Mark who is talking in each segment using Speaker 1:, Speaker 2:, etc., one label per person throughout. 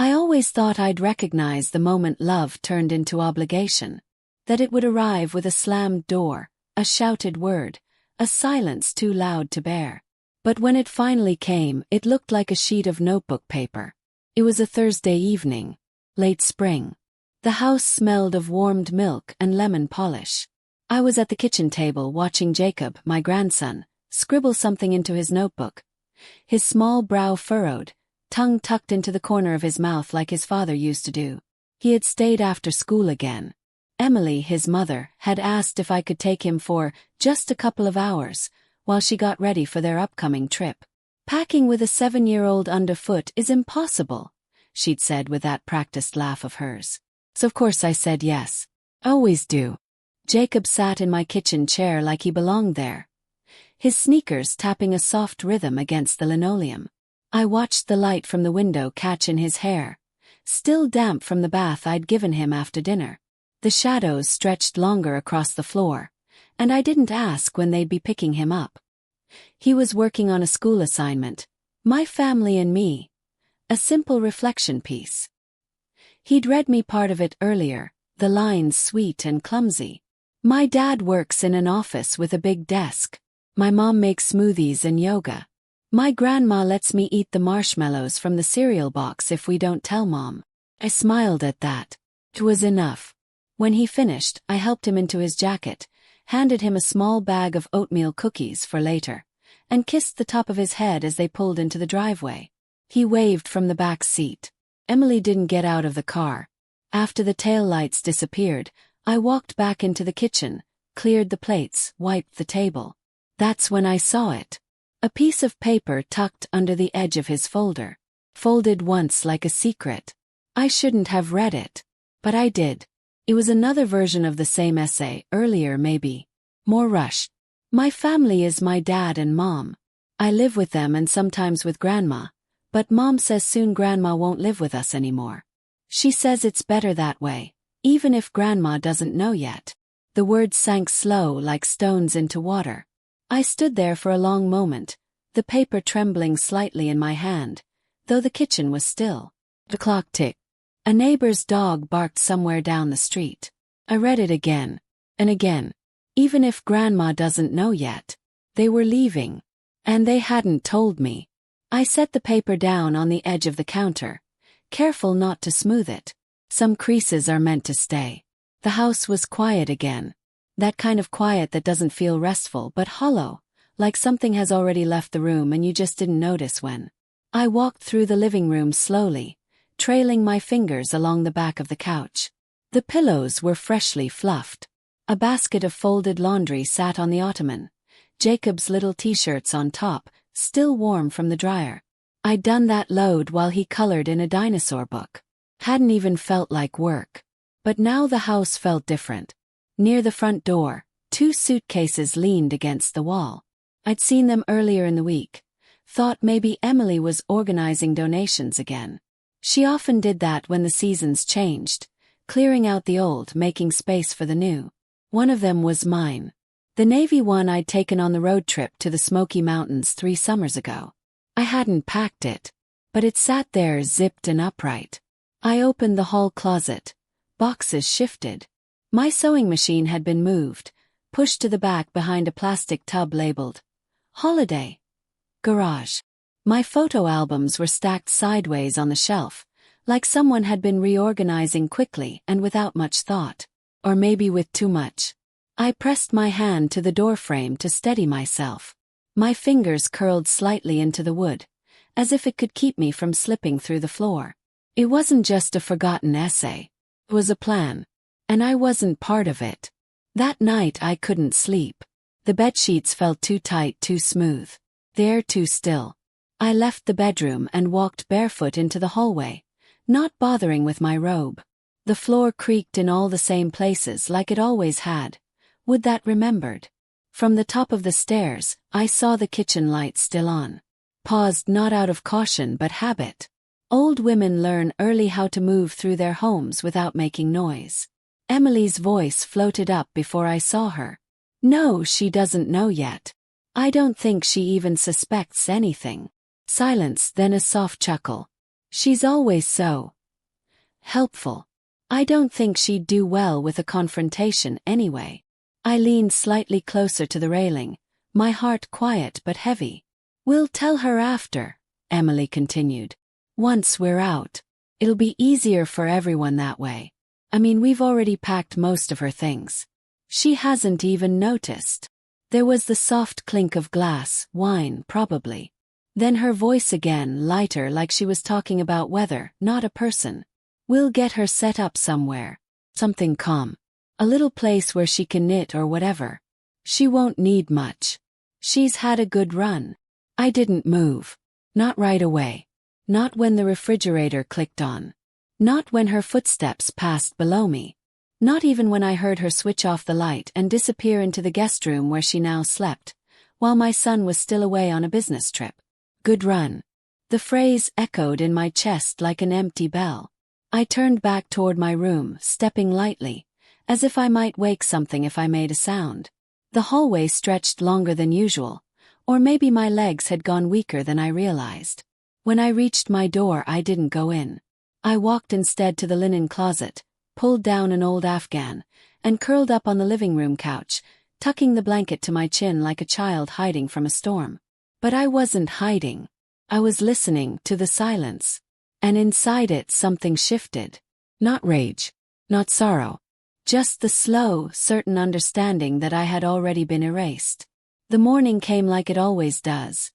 Speaker 1: I always thought I'd recognize the moment love turned into obligation, that it would arrive with a slammed door, a shouted word, a silence too loud to bear. But when it finally came, it looked like a sheet of notebook paper. It was a Thursday evening, late spring. The house smelled of warmed milk and lemon polish. I was at the kitchen table watching Jacob, my grandson, scribble something into his notebook. His small brow furrowed, tongue tucked into the corner of his mouth like his father used to do. He had stayed after school again. Emily, his mother, had asked if I could take him for just a couple of hours, while she got ready for their upcoming trip. Packing with a 7-year-old underfoot is impossible, she'd said with that practiced laugh of hers. So of course I said yes. Always do. Jacob sat in my kitchen chair like he belonged there, his sneakers tapping a soft rhythm against the linoleum. I watched the light from the window catch in his hair, still damp from the bath I'd given him after dinner. The shadows stretched longer across the floor, and I didn't ask when they'd be picking him up. He was working on a school assignment, My Family and Me, a simple reflection piece. He'd read me part of it earlier, the lines sweet and clumsy. My dad works in an office with a big desk. My mom makes smoothies and yoga. My grandma lets me eat the marshmallows from the cereal box if we don't tell Mom. I smiled at that. It was enough. When he finished, I helped him into his jacket, handed him a small bag of oatmeal cookies for later, and kissed the top of his head as they pulled into the driveway. He waved from the back seat. Emily didn't get out of the car. After the taillights disappeared, I walked back into the kitchen, cleared the plates, wiped the table. That's when I saw it. A piece of paper tucked under the edge of his folder. Folded once like a secret. I shouldn't have read it. But I did. It was another version of the same essay, earlier maybe. More rushed. My family is my dad and mom. I live with them and sometimes with grandma, but Mom says soon grandma won't live with us anymore. She says it's better that way, even if grandma doesn't know yet. The words sank slow like stones into water. I stood there for a long moment, the paper trembling slightly in my hand, though the kitchen was still. The clock ticked. A neighbor's dog barked somewhere down the street. I read it again, and again. Even if grandma doesn't know yet. They were leaving. And they hadn't told me. I set the paper down on the edge of the counter, careful not to smooth it. Some creases are meant to stay. The house was quiet again. That kind of quiet that doesn't feel restful but hollow, like something has already left the room and you just didn't notice when. I walked through the living room slowly, trailing my fingers along the back of the couch. The pillows were freshly fluffed. A basket of folded laundry sat on the ottoman, Jacob's little t-shirts on top, still warm from the dryer. I'd done that load while he colored in a dinosaur book. Hadn't even felt like work. But now the house felt different. Near the front door, 2 suitcases leaned against the wall. I'd seen them earlier in the week. Thought maybe Emily was organizing donations again. She often did that when the seasons changed, clearing out the old, making space for the new. One of them was mine. The navy one I'd taken on the road trip to the Smoky Mountains 3 summers ago. I hadn't packed it, but it sat there zipped and upright. I opened the hall closet. Boxes shifted. My sewing machine had been moved, pushed to the back behind a plastic tub labeled Holiday Garage. My photo albums were stacked sideways on the shelf, like someone had been reorganizing quickly and without much thought. Or maybe with too much. I pressed my hand to the doorframe to steady myself. My fingers curled slightly into the wood, as if it could keep me from slipping through the floor. It wasn't just a forgotten essay. It was a plan. And I wasn't part of it. That night I couldn't sleep. The bedsheets felt too tight, too smooth. The air too still. I left the bedroom and walked barefoot into the hallway, not bothering with my robe. The floor creaked in all the same places like it always had. Would that remembered? From the top of the stairs, I saw the kitchen light still on. Paused not out of caution but habit. Old women learn early how to move through their homes without making noise. Emily's voice floated up before I saw her. No, she doesn't know yet. I don't think she even suspects anything. Silence, then a soft chuckle. She's always so helpful. I don't think she'd do well with a confrontation anyway. I leaned slightly closer to the railing, my heart quiet but heavy. We'll tell her after, Emily continued. Once we're out. It'll be easier for everyone that way. I mean, we've already packed most of her things. She hasn't even noticed. There was the soft clink of glass, wine, probably. Then her voice again, lighter, like she was talking about weather, not a person. We'll get her set up somewhere. Something calm. A little place where she can knit or whatever. She won't need much. She's had a good run. I didn't move. Not right away. Not when the refrigerator clicked on. Not when her footsteps passed below me. Not even when I heard her switch off the light and disappear into the guest room where she now slept, while my son was still away on a business trip. Good run. The phrase echoed in my chest like an empty bell. I turned back toward my room, stepping lightly, as if I might wake something if I made a sound. The hallway stretched longer than usual, or maybe my legs had gone weaker than I realized. When I reached my door, I didn't go in. I walked instead to the linen closet, pulled down an old Afghan, and curled up on the living room couch, tucking the blanket to my chin like a child hiding from a storm. But I wasn't hiding. I was listening to the silence. And inside it something shifted. Not rage. Not sorrow. Just the slow, certain understanding that I had already been erased. The morning came like it always does.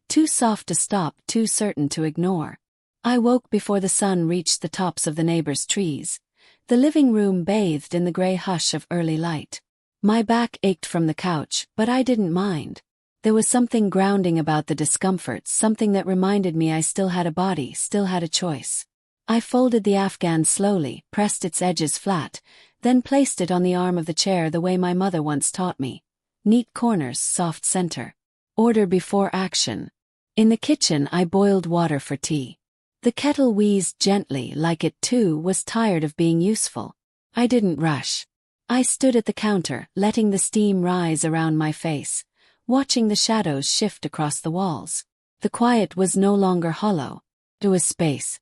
Speaker 1: Too soft to stop, too certain to ignore. I woke before the sun reached the tops of the neighbors' trees. The living room bathed in the gray hush of early light. My back ached from the couch, but I didn't mind. There was something grounding about the discomfort, something that reminded me I still had a body, still had a choice. I folded the Afghan slowly, pressed its edges flat, then placed it on the arm of the chair the way my mother once taught me. Neat corners, soft center. Order before action. In the kitchen, I boiled water for tea. The kettle wheezed gently, like it too was tired of being useful. I didn't rush. I stood at the counter, letting the steam rise around my face, watching the shadows shift across the walls. The quiet was no longer hollow. It was space.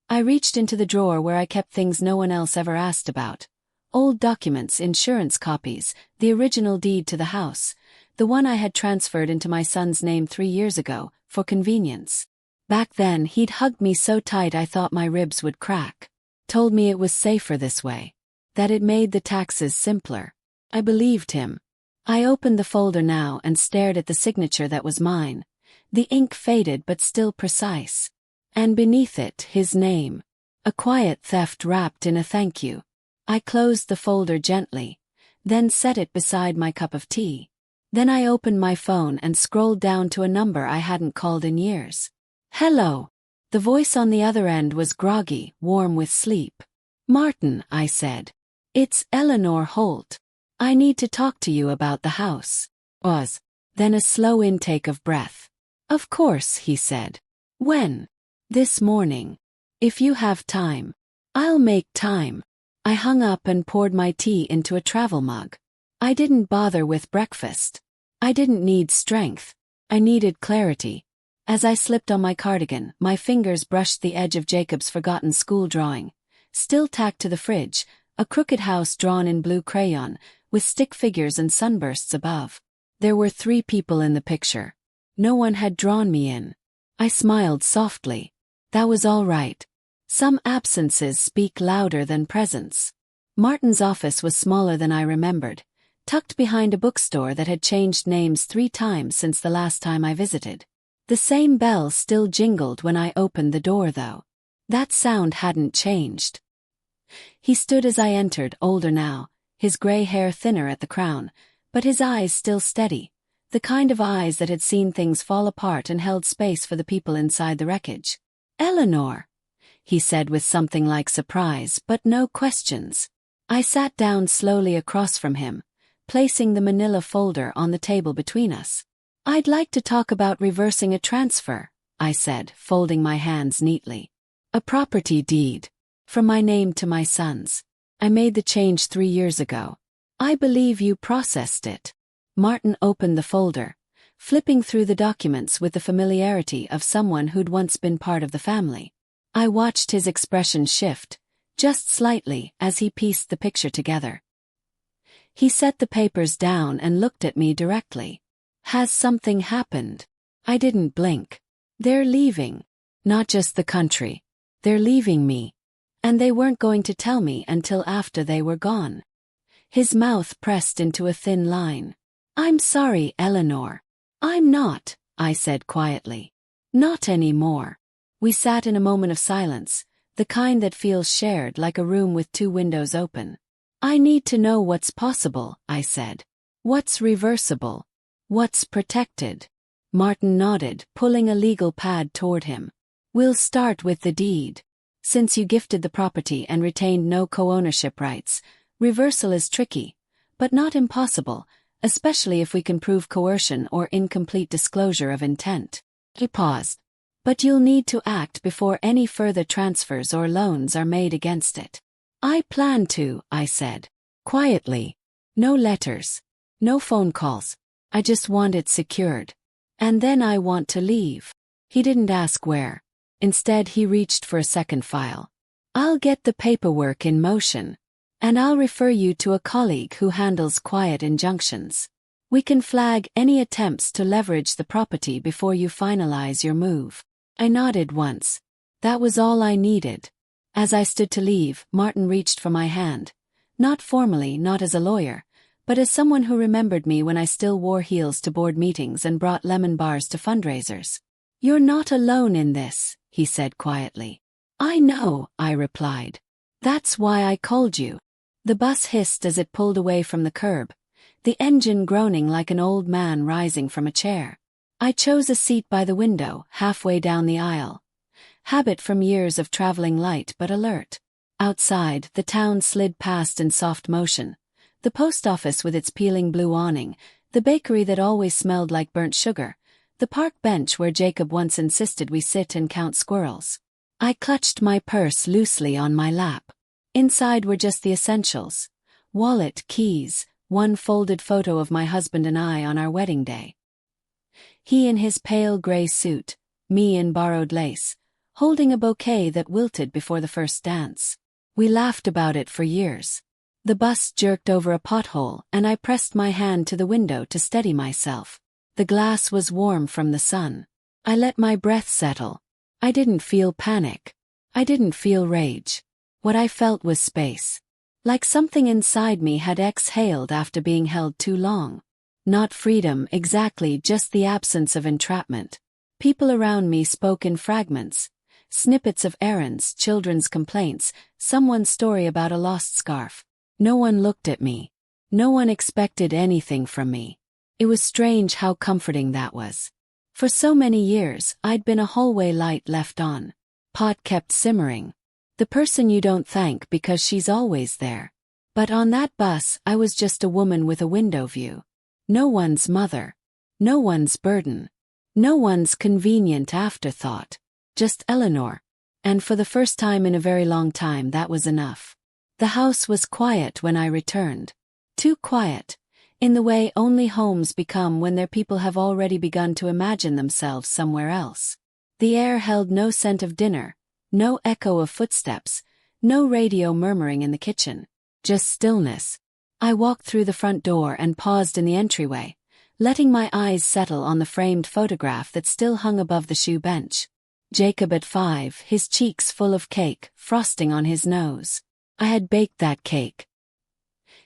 Speaker 1: I reached into the drawer where I kept things no one else ever asked about. Old documents, insurance copies, the original deed to the house, the one I had transferred into my son's name 3 years ago, for convenience. Back then, he'd hugged me so tight I thought my ribs would crack. Told me it was safer this way. That it made the taxes simpler. I believed him. I opened the folder now and stared at the signature that was mine. The ink faded but still precise. And beneath it, his name. A quiet theft wrapped in a thank you. I closed the folder gently, then set it beside my cup of tea. Then I opened my phone and scrolled down to a number I hadn't called in years. Hello. The voice on the other end was groggy, warm with sleep. Martin, I said. It's Eleanor Holt. I need to talk to you about the house. Then a slow intake of breath. Of course, he said. When? This morning. If you have time. I'll make time. I hung up and poured my tea into a travel mug. I didn't bother with breakfast. I didn't need strength. I needed clarity. As I slipped on my cardigan, my fingers brushed the edge of Jacob's forgotten school drawing. Still tacked to the fridge, a crooked house drawn in blue crayon, with stick figures and sunbursts above. There were 3 people in the picture. No one had drawn me in. I smiled softly. That was all right. Some absences speak louder than presence. Martin's office was smaller than I remembered, tucked behind a bookstore that had changed names 3 times since the last time I visited. The same bell still jingled when I opened the door though. That sound hadn't changed. He stood as I entered, older now, his gray hair thinner at the crown, but his eyes still steady, the kind of eyes that had seen things fall apart and held space for the people inside the wreckage. Eleanor, he said with something like surprise, but no questions. I sat down slowly across from him, placing the manila folder on the table between us. I'd like to talk about reversing a transfer, I said, folding my hands neatly. A property deed. From my name to my son's. I made the change 3 years ago. I believe you processed it. Martin opened the folder, flipping through the documents with the familiarity of someone who'd once been part of the family. I watched his expression shift, just slightly, as he pieced the picture together. He set the papers down and looked at me directly. Has something happened? I didn't blink. They're leaving. Not just the country. They're leaving me. And they weren't going to tell me until after they were gone. His mouth pressed into a thin line. I'm sorry, Eleanor. I'm not, I said quietly. Not anymore. We sat in a moment of silence, the kind that feels shared like a room with two windows open. I need to know what's possible, I said. What's reversible? What's protected? Martin nodded, pulling a legal pad toward him. We'll start with the deed. Since you gifted the property and retained no co-ownership rights, reversal is tricky, but not impossible, especially if we can prove coercion or incomplete disclosure of intent. He paused. But you'll need to act before any further transfers or loans are made against it. I plan to, I said. Quietly. No letters. No phone calls. I just want it secured. And then I want to leave. He didn't ask where. Instead, he reached for a second file. I'll get the paperwork in motion. And I'll refer you to a colleague who handles quiet injunctions. We can flag any attempts to leverage the property before you finalize your move. I nodded once. That was all I needed. As I stood to leave, Martin reached for my hand. Not formally, not as a lawyer, but as someone who remembered me when I still wore heels to board meetings and brought lemon bars to fundraisers. You're not alone in this, he said quietly. I know, I replied. That's why I called you. The bus hissed as it pulled away from the curb, the engine groaning like an old man rising from a chair. I chose a seat by the window, halfway down the aisle. Habit from years of traveling light but alert. Outside, the town slid past in soft motion. The post office with its peeling blue awning, the bakery that always smelled like burnt sugar, the park bench where Jacob once insisted we sit and count squirrels. I clutched my purse loosely on my lap. Inside were just the essentials. Wallet, keys, one folded photo of my husband and I on our wedding day. He in his pale gray suit, me in borrowed lace, holding a bouquet that wilted before the first dance. We laughed about it for years. The bus jerked over a pothole and I pressed my hand to the window to steady myself. The glass was warm from the sun. I let my breath settle. I didn't feel panic. I didn't feel rage. What I felt was space. Like something inside me had exhaled after being held too long. Not freedom exactly, just the absence of entrapment. People around me spoke in fragments. Snippets of errands, children's complaints, someone's story about a lost scarf. No one looked at me. No one expected anything from me. It was strange how comforting that was. For so many years, I'd been a hallway light left on. Pot kept simmering. The person you don't thank because she's always there. But on that bus, I was just a woman with a window view. No one's mother. No one's burden. No one's convenient afterthought. Just Eleanor. And for the first time in a very long time, that was enough. The house was quiet when I returned. Too quiet. In the way only homes become when their people have already begun to imagine themselves somewhere else. The air held no scent of dinner, no echo of footsteps, no radio murmuring in the kitchen. Just stillness. I walked through the front door and paused in the entryway, letting my eyes settle on the framed photograph that still hung above the shoe bench. Jacob at 5, his cheeks full of cake, frosting on his nose. I had baked that cake.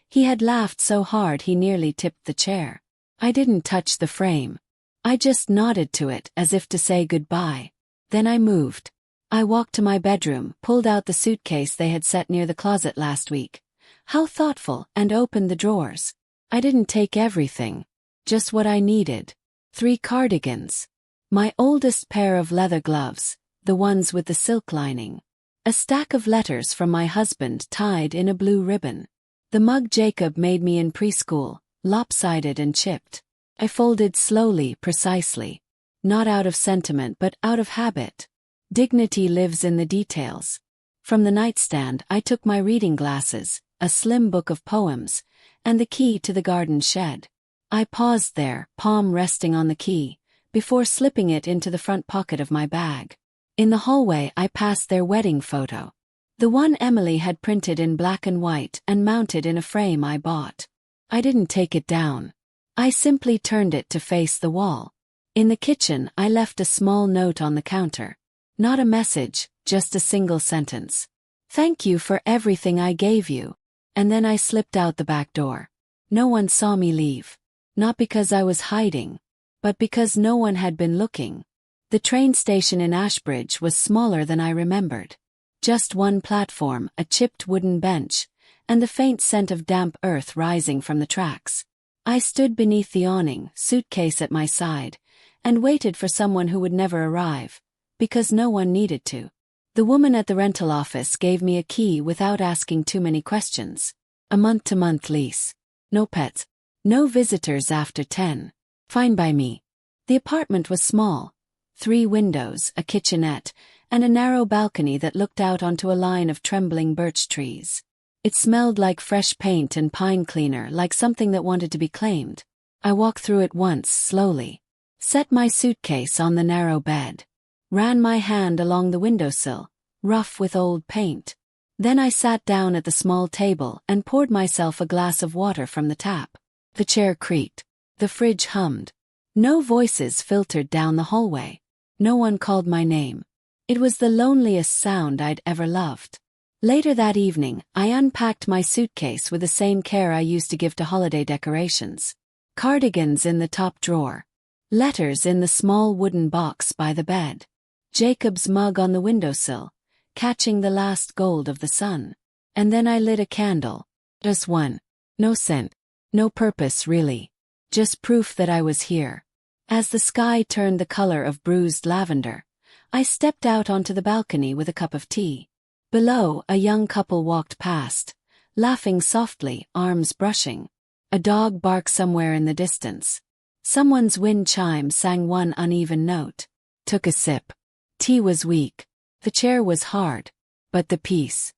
Speaker 1: He had laughed so hard he nearly tipped the chair. I didn't touch the frame. I just nodded to it as if to say goodbye. Then I moved. I walked to my bedroom, pulled out the suitcase they had set near the closet last week. How thoughtful, and opened the drawers. I didn't take everything. Just what I needed. 3 cardigans. My oldest pair of leather gloves, the ones with the silk lining. A stack of letters from my husband tied in a blue ribbon. The mug Jacob made me in preschool, lopsided and chipped. I folded slowly, precisely. Not out of sentiment but out of habit. Dignity lives in the details. From the nightstand I took my reading glasses, a slim book of poems, and the key to the garden shed. I paused there, palm resting on the key, before slipping it into the front pocket of my bag. In the hallway I passed their wedding photo. The one Emily had printed in black and white and mounted in a frame I bought. I didn't take it down. I simply turned it to face the wall. In the kitchen I left a small note on the counter. Not a message, just a single sentence. "Thank you for everything I gave you." And then I slipped out the back door. No one saw me leave. Not because I was hiding, but because no one had been looking. The train station in Ashbridge was smaller than I remembered. Just one platform, a chipped wooden bench, and the faint scent of damp earth rising from the tracks. I stood beneath the awning, suitcase at my side, and waited for someone who would never arrive, because no one needed to. The woman at the rental office gave me a key without asking too many questions. A month-to-month lease. No pets. No visitors after 10. Fine by me. The apartment was small. 3 windows, a kitchenette, and a narrow balcony that looked out onto a line of trembling birch trees. It smelled like fresh paint and pine cleaner, like something that wanted to be claimed. I walked through it once, slowly. Set my suitcase on the narrow bed. Ran my hand along the windowsill, rough with old paint. Then I sat down at the small table and poured myself a glass of water from the tap. The chair creaked. The fridge hummed. No voices filtered down the hallway. No one called my name. It was the loneliest sound I'd ever loved. Later that evening, I unpacked my suitcase with the same care I used to give to holiday decorations. Cardigans in the top drawer. Letters in the small wooden box by the bed. Jacob's mug on the windowsill, catching the last gold of the sun. And then I lit a candle. Just one. No scent. No purpose, really. Just proof that I was here. As the sky turned the color of bruised lavender, I stepped out onto the balcony with a cup of tea. Below, a young couple walked past, laughing softly, arms brushing. A dog barked somewhere in the distance. Someone's wind chime sang one uneven note. Took a sip. Tea was weak. The chair was hard. But the peace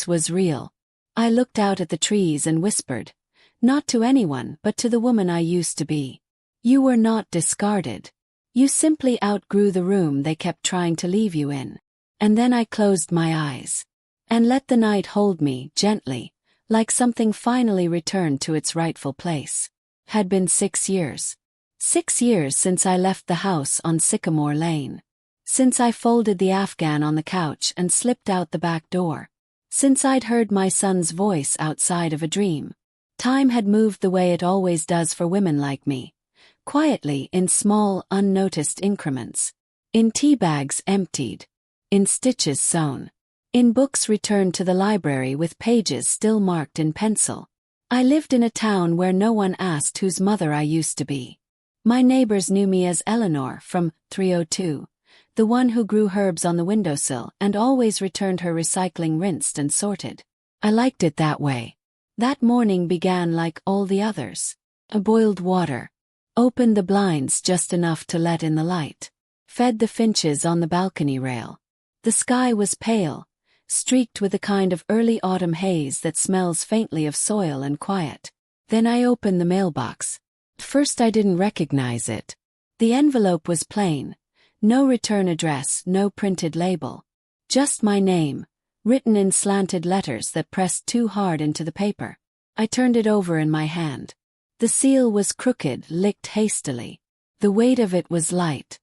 Speaker 1: was real. I looked out at the trees and whispered, not to anyone but to the woman I used to be. You were not discarded. You simply outgrew the room they kept trying to leave you in. And then I closed my eyes. And let the night hold me, gently, like something finally returned to its rightful place. Had been 6 years. 6 years since I left the house on Sycamore Lane. Since I folded the Afghan on the couch and slipped out the back door. Since I'd heard my son's voice outside of a dream. Time had moved the way it always does for women like me. Quietly, in small, unnoticed increments. In tea bags emptied. In stitches sewn. In books returned to the library with pages still marked in pencil. I lived in a town where no one asked whose mother I used to be. My neighbors knew me as Eleanor from 302, the one who grew herbs on the windowsill and always returned her recycling rinsed and sorted. I liked it that way. That morning began like all the others. I boiled water. Opened the blinds just enough to let in the light. Fed the finches on the balcony rail. The sky was pale, streaked with a kind of early autumn haze that smells faintly of soil and quiet. Then I opened the mailbox. First I didn't recognize it. The envelope was plain. No return address, no printed label. Just my name, written in slanted letters that pressed too hard into the paper. I turned it over in my hand. The seal was crooked, licked hastily. The weight of it was light.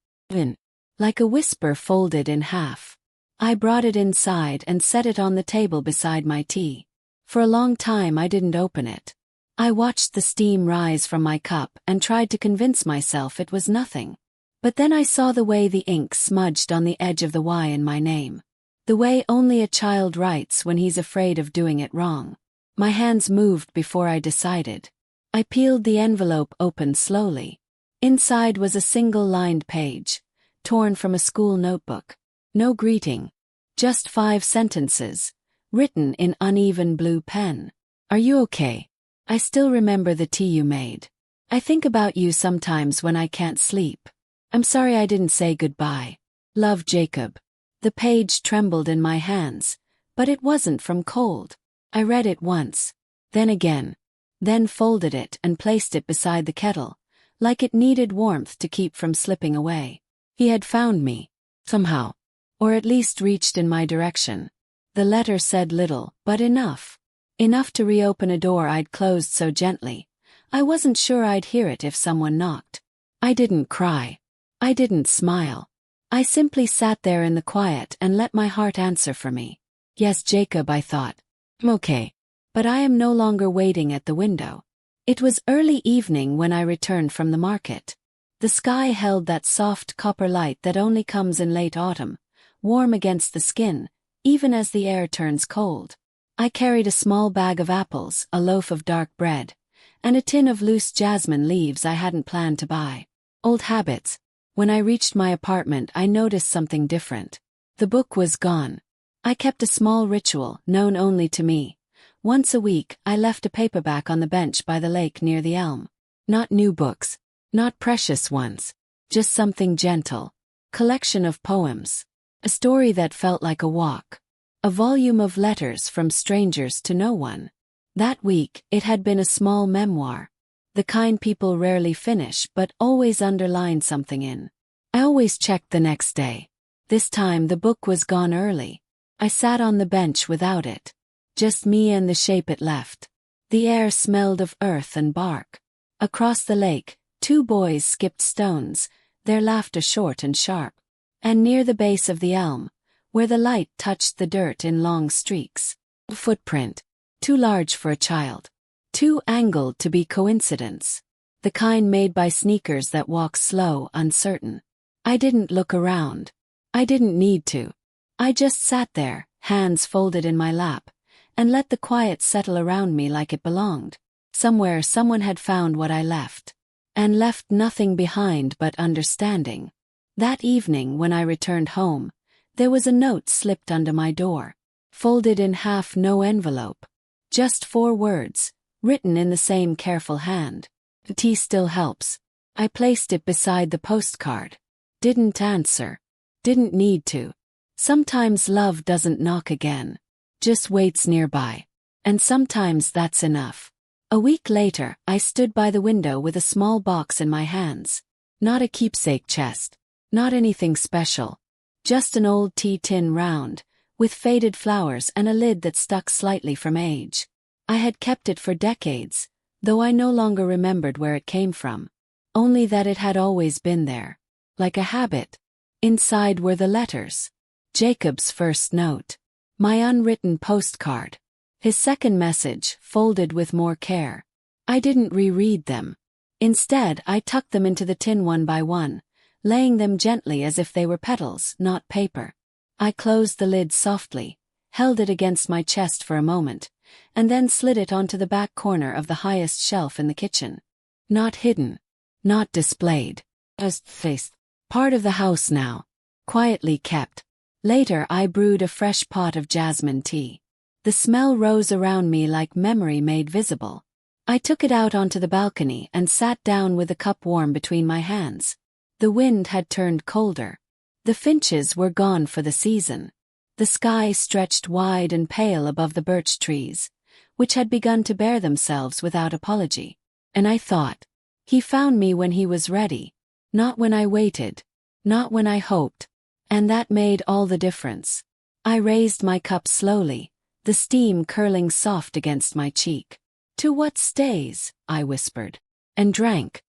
Speaker 1: Like a whisper folded in half. I brought it inside and set it on the table beside my tea. For a long time I didn't open it. I watched the steam rise from my cup and tried to convince myself it was nothing. But then I saw the way the ink smudged on the edge of the Y in my name. The way only a child writes when he's afraid of doing it wrong. My hands moved before I decided. I peeled the envelope open slowly. Inside was a single-lined page, torn from a school notebook. No greeting. Just 5 sentences, written in uneven blue pen. Are you okay? I still remember the tea you made. I think about you sometimes when I can't sleep. I'm sorry I didn't say goodbye. Love, Jacob. The page trembled in my hands, but it wasn't from cold. I read it once, then again, then folded it and placed it beside the kettle, like it needed warmth to keep from slipping away. He had found me. Somehow. Or at least reached in my direction. The letter said little, but enough. Enough to reopen a door I'd closed so gently. I wasn't sure I'd hear it if someone knocked. I didn't cry. I didn't smile. I simply sat there in the quiet and let my heart answer for me. Yes, Jacob, I thought. Okay. But I am no longer waiting at the window. It was early evening when I returned from the market. The sky held that soft copper light that only comes in late autumn, warm against the skin, even as the air turns cold. I carried a small bag of apples, a loaf of dark bread, and a tin of loose jasmine leaves I hadn't planned to buy. Old habits. When I reached my apartment, I noticed something different. The book was gone. I kept a small ritual, known only to me. Once a week, I left a paperback on the bench by the lake near the elm. Not new books. Not precious ones. Just something gentle. Collection of poems. A story that felt like a walk. A volume of letters from strangers to no one. That week, it had been a small memoir. The kind people rarely finish but always underline something in. I always checked the next day. This time the book was gone early. I sat on the bench without it. Just me and the shape it left. The air smelled of earth and bark. Across the lake, two boys skipped stones, their laughter short and sharp. And near the base of the elm, where the light touched the dirt in long streaks. A footprint. Too large for a child. Too angled to be coincidence. The kind made by sneakers that walk slow, uncertain. I didn't look around. I didn't need to. I just sat there, hands folded in my lap, and let the quiet settle around me like it belonged. Somewhere someone had found what I left. And left nothing behind but understanding. That evening when I returned home, there was a note slipped under my door. Folded in half, no envelope. Just 4 words, written in the same careful hand. Tea still helps. I placed it beside the postcard. Didn't answer. Didn't need to. Sometimes love doesn't knock again. Just waits nearby. And sometimes that's enough. A week later, I stood by the window with a small box in my hands. Not a keepsake chest. Not anything special. Just an old tea tin round, with faded flowers and a lid that stuck slightly from age. I had kept it for decades, though I no longer remembered where it came from. Only that it had always been there. Like a habit. Inside were the letters. Jacob's first note. My unwritten postcard. His second message, folded with more care. I didn't reread them. Instead, I tucked them into the tin one by one, laying them gently as if they were petals, not paper. I closed the lid softly, held it against my chest for a moment, and then slid it onto the back corner of the highest shelf in the kitchen. Not hidden. Not displayed. Just faced. Part of the house now. Quietly kept. Later I brewed a fresh pot of jasmine tea. The smell rose around me like memory made visible. I took it out onto the balcony and sat down with the cup warm between my hands. The wind had turned colder. The finches were gone for the season. The sky stretched wide and pale above the birch trees, which had begun to bare themselves without apology. And I thought, he found me when he was ready. Not when I waited. Not when I hoped. And that made all the difference. I raised my cup slowly, the steam curling soft against my cheek. To what stays, I whispered. And drank.